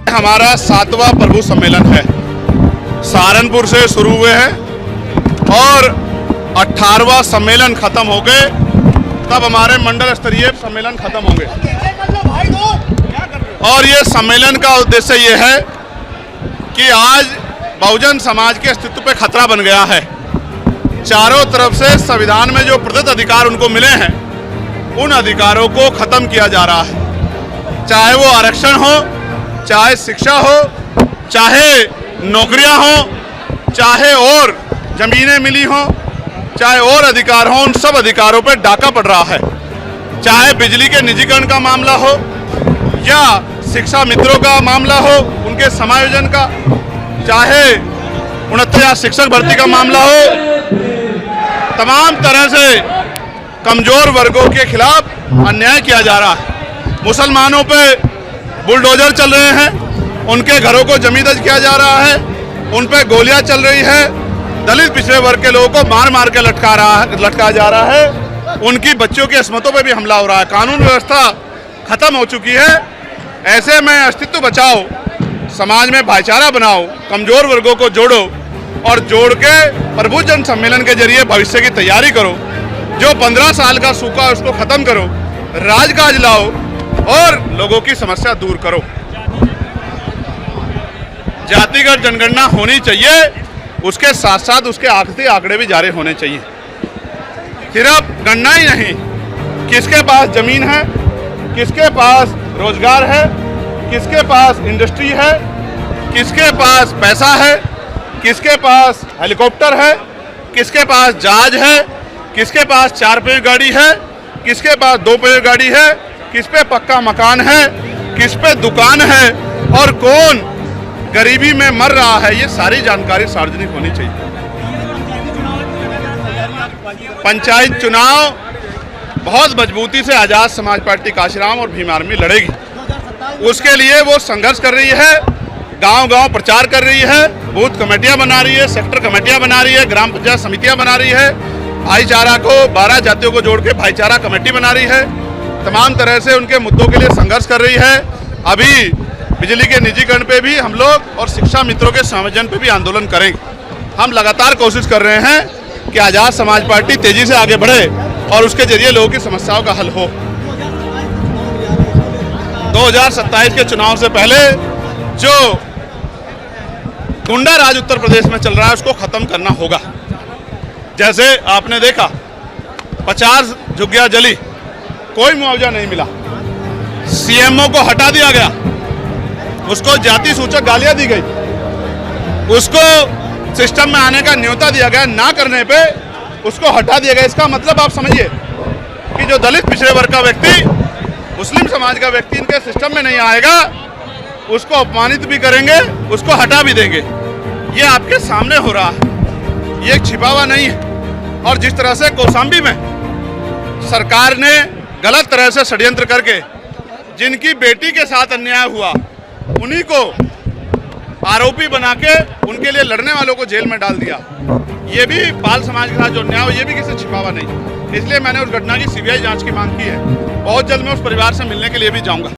हमारा 7वां प्रभु सम्मेलन है। सहारनपुर से शुरू हुए हैं और 18वां सम्मेलन खत्म हो गए, तब हमारे मंडल स्तरीय सम्मेलन खत्म होंगे। और ये सम्मेलन का उद्देश्य ये है कि आज बहुजन समाज के अस्तित्व पे खतरा बन गया है। चारों तरफ से संविधान में जो प्रदत्त अधिकार उनको मिले हैं, उन अधिकारों को खत्म किया जा रहा है। चाहे वो आरक्षण हो, चाहे शिक्षा हो, चाहे नौकरियां हो, चाहे और जमीनें मिली हो, चाहे और अधिकार हो, उन सब अधिकारों पर डाका पड़ रहा है। चाहे बिजली के निजीकरण का मामला हो या शिक्षा मित्रों का मामला हो, उनके समायोजन का, चाहे 69 शिक्षक भर्ती का मामला हो, तमाम तरह से कमजोर वर्गों के खिलाफ अन्याय किया जा रहा है। मुसलमानों पे बुलडोजर चल रहे हैं, उनके घरों को जमींदोज किया जा रहा है, उन पे गोलियां चल रही है। दलित पिछड़े वर्ग के लोगों को मार मार के लटकाया जा रहा है। उनकी बच्चों की अस्मतों पे भी हमला हो रहा है। कानून व्यवस्था खत्म हो चुकी है। ऐसे में अस्तित्व बचाओ, समाज में भाईचारा बनाओ, कमजोर वर्गों को जोड़ो और जोड़ के प्रभु जन सम्मेलन के जरिए भविष्य की तैयारी करो। जो 15 साल का सूखा है उसको खत्म करो, राजकाज लाओ और लोगों की समस्या दूर करो। जातिगत जनगणना होनी चाहिए, उसके साथ साथ उसके आखिरी आंकड़े भी जारी होने चाहिए। सिर्फ गणना ही नहीं, किसके पास जमीन है, किसके पास रोजगार है, किसके पास इंडस्ट्री है, किसके पास पैसा है, किसके पास हेलीकॉप्टर है, किसके पास जहाज है, किसके पास 4 पहिया गाड़ी है, किसके पास 2 पहिया गाड़ी है, किस पे पक्का मकान है, किस पे दुकान है और कौन गरीबी में मर रहा है, ये सारी जानकारी सार्वजनिक होनी चाहिए। पंचायत चुनाव बहुत मजबूती से आजाद समाज पार्टी काशीराम और भीम आर्मी लड़ेगी। उसके लिए वो संघर्ष कर रही है, गांव-गांव प्रचार कर रही है, बूथ कमेटियां बना रही है, सेक्टर कमेटियां बना रही है, ग्राम पंचायत समितियां बना रही है, भाईचारा को 12 जातियों को जोड़ के भाईचारा कमेटी बना रही है। तमाम तरह से उनके मुद्दों के लिए संघर्ष कर रही है। अभी बिजली के निजीकरण पे भी हम लोग और शिक्षा मित्रों के संयोजन पे भी आंदोलन करेंगे। हम लगातार कोशिश कर रहे हैं कि आजाद समाज पार्टी तेजी से आगे बढ़े और उसके जरिए लोगों की समस्याओं का हल हो। 2027 के चुनाव से पहले जो गुंडा राज उत्तर प्रदेश में चल रहा है उसको खत्म करना होगा। जैसे आपने देखा 50 झुग्गियां जली, कोई मुआवजा नहीं मिला, सीएमओ को हटा दिया गया, उसको जाति सूचक गालियां दी गई, उसको सिस्टम में आने का न्योता दिया गया, ना करने पे उसको हटा दिया गया। इसका मतलब आप समझिए कि जो दलित पिछड़े वर्ग का व्यक्ति, मुस्लिम समाज का व्यक्ति इनके सिस्टम में नहीं आएगा, उसको अपमानित भी करेंगे, उसको हटा भी देंगे। ये आपके सामने हो रहा है, ये छिपा हुआ नहीं है। और जिस तरह से कौशाम्बी में सरकार ने गलत तरह से षड्यंत्र करके जिनकी बेटी के साथ अन्याय हुआ, उन्हीं को आरोपी बना के उनके लिए लड़ने वालों को जेल में डाल दिया, ये भी बाल समाज के साथ जो अन्याय हो, ये भी किसी छिपा हुआ नहीं। इसलिए मैंने उस घटना की सीबीआई जांच की मांग की है। बहुत जल्द मैं उस परिवार से मिलने के लिए भी जाऊंगा।